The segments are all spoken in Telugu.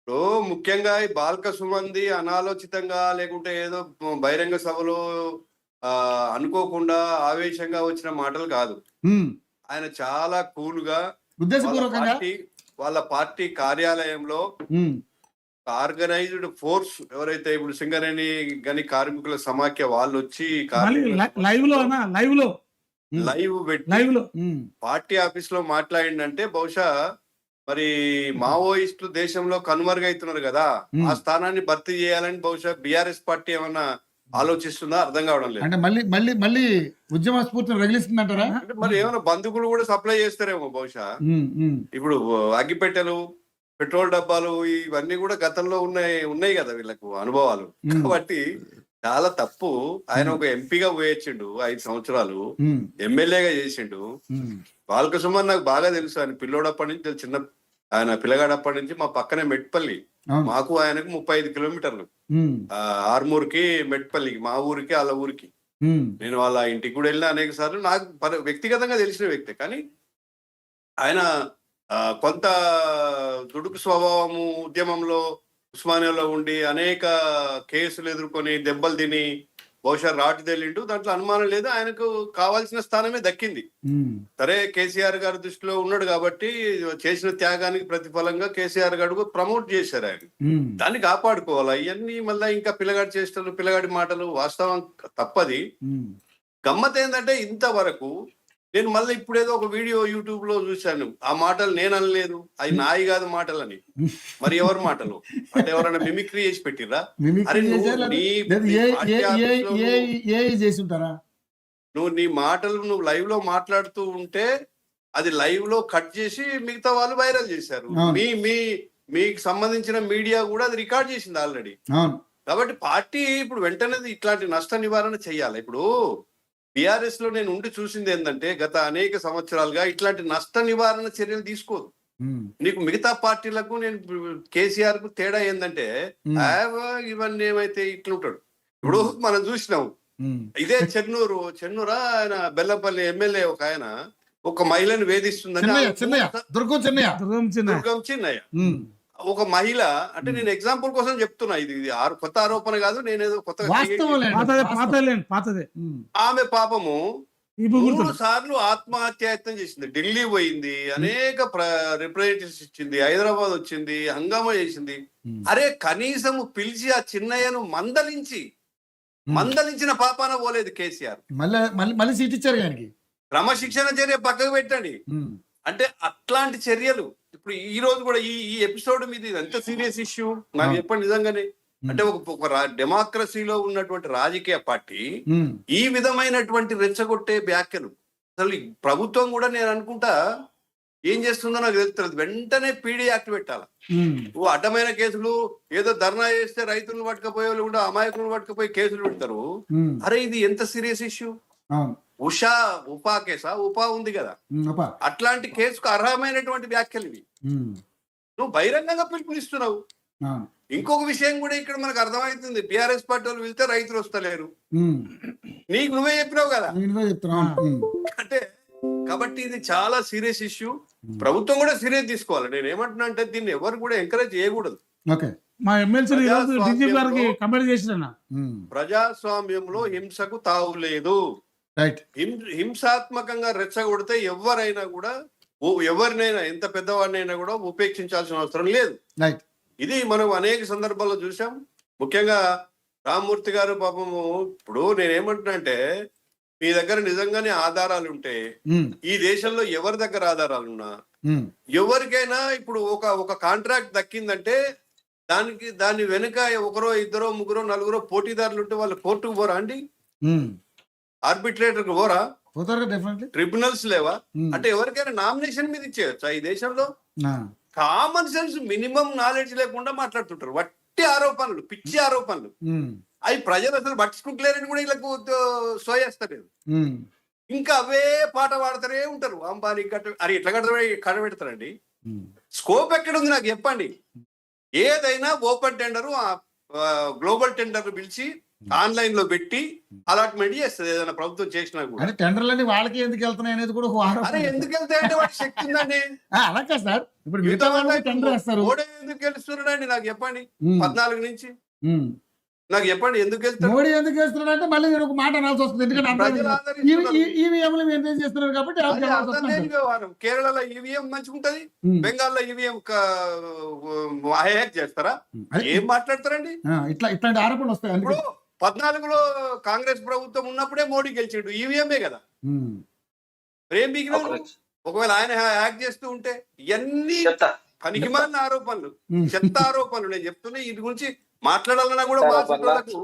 ఇప్పుడు ముఖ్యంగా ఈ బాల్క సుమంది అనాలోచితంగా లేకుంటే ఏదో బహిరంగ సభలో అనుకోకుండా ఆవేశంగా వచ్చిన మాటలు కాదు. హ్మ్. ఆయన చాలా కూల్‌గా వాళ్ళ ఉద్దేశపూర్వకంగా. పార్టీ వాళ్ళ పార్టీ కార్యాలయంలో హ్మ్. ఆర్గనైజ్డ్ ఫోర్స్ ఎవరైతే ఇప్పుడు సింగరేణి గని కార్మికుల సమాఖ్య వాళ్ళొచ్చి మళ్ళీ కార్మికుల లైవ్ లో అన్న లైవ్ లో లైవ్ పెట్టి లైవ్ లో పార్టీ ఆఫీస్ లో మాట్లాడిండంటే బహుశా మరి మావోయిస్టులు దేశంలో కనుమరుగైతున్నారు కదా, ఆ స్థానాన్ని భర్తీ చేయాలని బహుశా బీఆర్ఎస్ పార్టీ ఏమన్నా ఆలోచిస్తుందా అర్థం కావడం లేదు. అంటే మళ్ళీ మళ్ళీ మళ్ళీ ఉద్యమ స్ఫూర్తిని రగిలిస్తుందంటారా? అంటే మరి ఏమైనా బంధుకులు కూడా సప్లై చేస్తారేమో బహుశా. ఇప్పుడు అగ్గిపెట్టెలు, పెట్రోల్ డబ్బాలు ఇవన్నీ కూడా గతంలో ఉన్నాయి కదా వీళ్ళకు అనుభవాలు. కాబట్టి చాలా తప్పు. ఆయన ఒక ఎంపీగా పోయొచ్చిండు 5 సంవత్సరాలు, ఎమ్మెల్యేగా చేసిండు. బాల్క సుమన్ నాకు బాగా తెలుసు. ఆయన పిల్లోడప్పటి నుంచి చిన్న ఆయన పిల్లగాడప్పటి నుంచి మా పక్కనే మెట్పల్లి, మాకు ఆయనకు 35 కిలోమీటర్లు. ఆర్మూర్కి మెట్పల్లికి, మా ఊరికి వాళ్ళ ఊరికి. నేను వాళ్ళ ఇంటికి కూడా వెళ్ళిన అనేక సార్లు. నాకు వ్యక్తిగతంగా తెలిసిన వ్యక్తే. కానీ ఆయన కొంత దుడుకు స్వభావము, ఉద్యమంలో ఉస్మానియాలో ఉండి అనేక కేసులు ఎదుర్కొని దెబ్బలు తిని బహుశా రాటు తెల్లిండు. దాంట్లో అనుమానం లేదు. ఆయనకు కావాల్సిన స్థానమే దక్కింది. సరే, కేసీఆర్ గారి దృష్టిలో ఉన్నాడు కాబట్టి చేసిన త్యాగానికి ప్రతిఫలంగా కేసీఆర్ గారు ప్రమోట్ చేశారు ఆయన. దాన్ని కాపాడుకోవాలి. ఇవన్నీ మళ్ళీ ఇంకా పిల్లగాడి చేష్టలు, పిల్లగాడి మాటలు వాస్తవం తప్పది. గమ్మత్ ఏంటంటే ఇంతవరకు నేను మళ్ళీ ఇప్పుడేదో ఒక వీడియో యూట్యూబ్ లో చూశాను. ఆ మాటలు నేను అనలేదు, అవి నాయి కాదు మాటలని. మరి ఎవరి మాటలు అంటే ఎవరైనా మిమిక్రీ చేసి పెట్టిర్రా? నువ్వు నీ మాటలు నువ్వు లైవ్ లో మాట్లాడుతూ ఉంటే అది లైవ్ లో కట్ చేసి మిగతా వాళ్ళు వైరల్ చేశారు. మీకు సంబంధించిన మీడియా కూడా అది రికార్డ్ చేసింది ఆల్రెడీ. కాబట్టి పార్టీ ఇప్పుడు వెంటనే ఇట్లాంటి నష్ట నివారణ చెయ్యాలి. ఇప్పుడు బీఆర్ఎస్ లో నేను ఉండి చూసింది ఏంటంటే గత అనేక సంవత్సరాలుగా ఇట్లాంటి నష్ట నివారణ చర్యలు తీసుకోదు. నీకు మిగతా పార్టీలకు నేను కేసీఆర్ కు తేడా ఏంటంటే ఇవన్నీ ఏమైతే ఇట్లుంటాడు. ఇప్పుడు మనం చూసినాం, ఇదే చెన్నూరా ఆయన బెల్లంపల్లి ఎమ్మెల్యే ఒక ఆయన ఒక మహిళను వేధిస్తుందని దుర్గం చిన్నయ్య ఒక మహిళ, అంటే నేను ఎగ్జాంపుల్ కోసం చెప్తున్నా, ఇది కొత్త ఆరోపణ కాదు, నేనేదో కొత్తగా. ఆమె పాపము 3 సార్లు ఆత్మహత్యాయత్నం చేసింది. ఢిల్లీ పోయింది, అనేక రిప్రజెంటేషన్స్ ఇచ్చింది, హైదరాబాద్ వచ్చింది, హంగామా చేసింది. అరే కనీసం పిలిచి ఆ చిన్నయ్యను మందలించిన పాపాన పోలేదు కేసీఆర్. మళ్ళీ సీట్ ఇచ్చారు. క్రమశిక్షణ చర్య పక్కకు పెట్టండి. అంటే అట్లాంటి చర్యలు ఇప్పుడు ఈ రోజు కూడా ఈ ఎపిసోడ్ మీద ఎంత సీరియస్ ఇష్యూ నాకు చెప్పండి నిజంగానే. అంటే ఒక డెమోక్రసీలో ఉన్నటువంటి రాజకీయ పార్టీ ఈ విధమైనటువంటి రెచ్చగొట్టే వ్యాఖ్యలు, అసలు ప్రభుత్వం కూడా నేను అనుకుంటా ఏం చేస్తుందో నాకు తెలుస్తుంది. వెంటనే పీడీ యాక్ట్ పెట్టాలి. నువ్వు అడ్డమైన కేసులు, ఏదో ధర్నా చేస్తే రైతులను పట్టుకపోయే వాళ్ళు కూడా అమాయకులను పట్టుకపోయి కేసులు పెడతారు. అరే ఇది ఎంత సీరియస్ ఇష్యూ. ఉపా కేసా, ఉపా ఉంది కదా, అట్లాంటి కేసుకు అర్హమైనటువంటి వ్యాఖ్యలు ఇవి. నువ్వు బహిరంగంగా పిలుపునిస్తున్నావు. ఇంకొక విషయం కూడా ఇక్కడ మనకు అర్థమవుతుంది, బీఆర్ఎస్ పార్టీ వాళ్ళు వెళ్తే రైతులు వస్తలేరు. నీకు నువ్వే చెప్పినావు కదా. అంటే కాబట్టి ఇది చాలా సీరియస్ ఇష్యూ. ప్రభుత్వం కూడా సీరియస్ తీసుకోవాలి. నేను ఏమంటున్నా అంటే దీన్ని ఎవరు కూడా ఎంకరేజ్ చేయకూడదు. ప్రజాస్వామ్యంలో హింసకు తావు లేదు. హింసాత్మకంగా రెచ్చగొడితే ఎవరైనా కూడా, ఎవరినైనా ఎంత పెద్దవాడినైనా కూడా ఉపేక్షించాల్సిన అవసరం లేదు. ఇది మనం అనేక సందర్భాల్లో చూసాం. ముఖ్యంగా రామ్మూర్తి గారు పాపము. ఇప్పుడు నేనేమంటున్నా అంటే మీ దగ్గర నిజంగానే ఆధారాలు ఉంటే, ఈ దేశంలో ఎవరి దగ్గర ఆధారాలున్నా ఎవరికైనా ఇప్పుడు ఒక కాంట్రాక్ట్ దక్కిందంటే దాని వెనుక ఒకరో ఇద్దరో ముగ్గురో నలుగురో పోటీదారులు ఉంటే వాళ్ళు కోర్టుకు పోరా అండి? ఆర్బిట్రేటర్ కు పోరా? ట్రిబ్యునల్స్ లేవా? అంటే ఎవరికైనా నామినేషన్ మీద ఇచ్చేయచ్చు ఈ దేశంలో? కామన్ సెన్స్, మినిమం నాలెడ్జ్ లేకుండా మాట్లాడుతుంటారు. వట్టి ఆరోపణలు, పిచ్చి ఆరోపణలు. అవి ప్రజలు అసలు పట్టించుకుంటలేరని కూడా వీళ్ళకు సోయేస్తారు. ఇంకా అవే పాట పాడతారే ఉంటారు. అంబానీ అది ఎట్లా కట్టబెడతారండి? స్కోప్ ఎక్కడుంది నాకు చెప్పండి. ఏదైనా ఓపెన్ టెండరు, గ్లోబల్ టెండర్ పిలిచి ఆన్లైన్ లో పెట్టి అలాట్మెంట్ చేస్తుంది ఏదైనా ప్రభుత్వం చేసినా కూడా. అంటే టెండర్లన్నీ వాళ్ళకి ఎందుకు వెళ్తున్నాయి అనేది కూడా ఒక ఆరోపణ. అరే ఎందుకు వెళ్తాయంటే వాటి శక్తి ఉందండి. అలా కాదు సార్, ఇప్పుడు మిగతా వాళ్ళు టెండర్ వేస్తారు. మోడీ ఎందుకు గెలుస్తున్నాడండి నాకు చెప్పండి. 14 నుంచి ఉమ్. నాకు చెప్పండి ఎందుకు వెళ్తాడు. మోడీ ఎందుకు వేస్తున్నాడంటే మళ్ళీ నేను ఒక మాట అనాల్సి వస్తుంది. ఎందుకంటే ఈవీఎంలు మెయింటైన్ చేస్తున్నారు కాబట్టి వ్యవహారం. కేరళలో ఈవీఎం మంచిగా ఉంటది, బెంగాల్లో ఈవీఎం హ్యాక్ చేస్తారా? ఏం మాట్లాడతారండి. ఇట్లాంటి ఆరోపణలు వస్తాయి. ఇప్పుడు 14లో కాంగ్రెస్ ప్రభుత్వం ఉన్నప్పుడే మోడీ గెలిచిండు, ఈవీఎంఏ కదా. ఏం మిగిలిన ఒకవేళ ఆయన హ్యాక్ చేస్తూ ఉంటే ఇవన్నీ పనికిమాలిన ఆరోపణలు, చెత్త ఆరోపణలు. నేను చెప్తున్నా వీటి గురించి మాట్లాడాలన్నా కూడా మాట్లాడలకు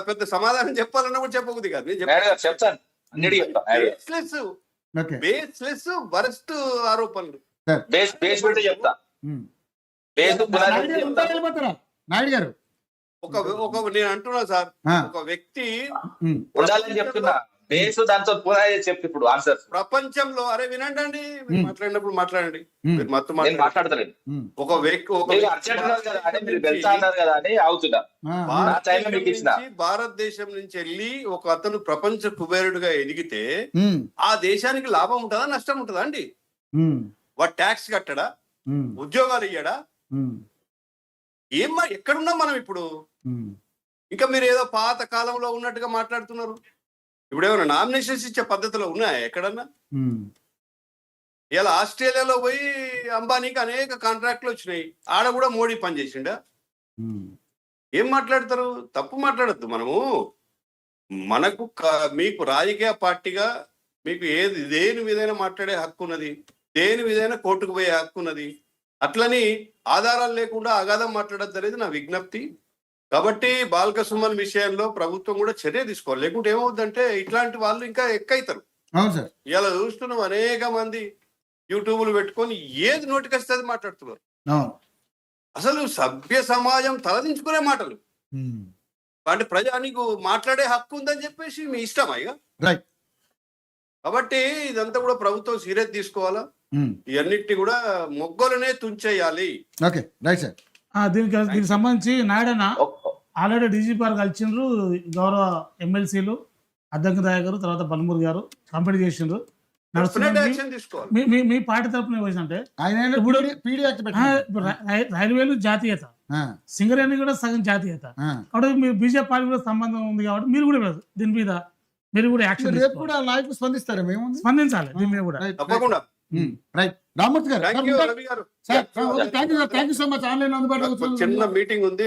పెద్ద సమాధానం చెప్పాలన్నా కూడా చెప్పకూడదు కాదు. నేను బేస్లెస్ వరస్ట్ ఆరోపణలు. నాయుడు గారు ఒక నేను అంటున్నా సార్, ఒక వ్యక్తి ఉండాలని చెప్తున్నా బేస్ దాంతో చెప్పి ఇప్పుడు ఆన్సర్ ప్రపంచంలో అరే వినండి, మాట్లాడినప్పుడు మాట్లాడండి. మాట్లాడతలేదు ఒక వ్యక్తి భారతదేశం నుంచి వెళ్ళి ఒక అతను ప్రపంచ కుబేరుడుగా ఎదిగితే ఆ దేశానికి లాభం ఉంటుందా నష్టం ఉంటుందా అండి? వాడు ట్యాక్స్ కట్టడా, ఉద్యోగాలు ఇయ్యడా? ఎక్కడున్నాం మనం ఇప్పుడు? ఇంకా మీరు ఏదో పాత కాలంలో ఉన్నట్టుగా మాట్లాడుతున్నారు. ఇప్పుడు ఏమైనా నామినేషన్స్ ఇచ్చే పద్ధతిలో ఉన్నాయా ఎక్కడన్నా? ఇలా ఆస్ట్రేలియాలో పోయి అంబానీకి అనేక కాంట్రాక్ట్లు వచ్చినాయి, ఆడ కూడా మోడీ పనిచేసిండా? ఏం మాట్లాడతారు? తప్పు మాట్లాడద్దు. మనము మనకు మీకు రాజకీయ పార్టీగా మీకు దేని మీదైనా మాట్లాడే హక్కు ఉన్నది, దేని మీదైనా కోర్టుకు పోయే హక్కు ఉన్నది. అట్లని ఆధారాలు లేకుండా అగాధం మాట్లాడద్దు అనేది నా విజ్ఞప్తి. కాబట్టి బాల్క సుమన్ విషయంలో ప్రభుత్వం కూడా చర్య తీసుకోవాలి. లేకుంటే ఏమవుతుందంటే ఇట్లాంటి వాళ్ళు ఇంకా ఎక్కువైతారు. ఇలా చూస్తున్నాం అనేక మంది యూట్యూబ్లు పెట్టుకొని ఏది నోటికొస్తే అది మాట్లాడుతున్నారు. అసలు సభ్య సమాజం తలదించుకునే మాటలు. అంటే ప్రజానికి మాట్లాడే హక్కు ఉందని చెప్పేసి మీ ఇష్టమా ఇక? కాబట్టి ఇదంతా కూడా ప్రభుత్వం సీరియస్ తీసుకోవాలా. ఇవన్నిటిని కూడా మొగ్గలనే తుంచేయాలి. దీనికి సంబంధించి నాయుడన్న ఆల్రెడీ డీజీపీ గారు కలిసిండ్రు, గౌరవ ఎమ్మెల్సీలు అద్దంకి దయాకర్ గారు, తర్వాత బలమూరు గారు కంప్లీట్ చేసిండ్రు. మీ పార్టీ తరఫున ఏమంటే రైల్వేలు జాతీయత, సింగరేణి కూడా సగం జాతీయత. కాబట్టి మీరు బీజేపీ పార్టీ కూడా సంబంధం ఉంది కాబట్టి మీరు కూడా దీని మీద మీరు కూడా యాక్షన్ కూడా నాయకులు స్పందిస్తారు. మేము స్పందించాలి దీని మీద కూడా. తప్పకుండా. రామూర్తి గారు thank you so much. Online అందుబాటులో చిన్న మీటింగ్ ఉంది.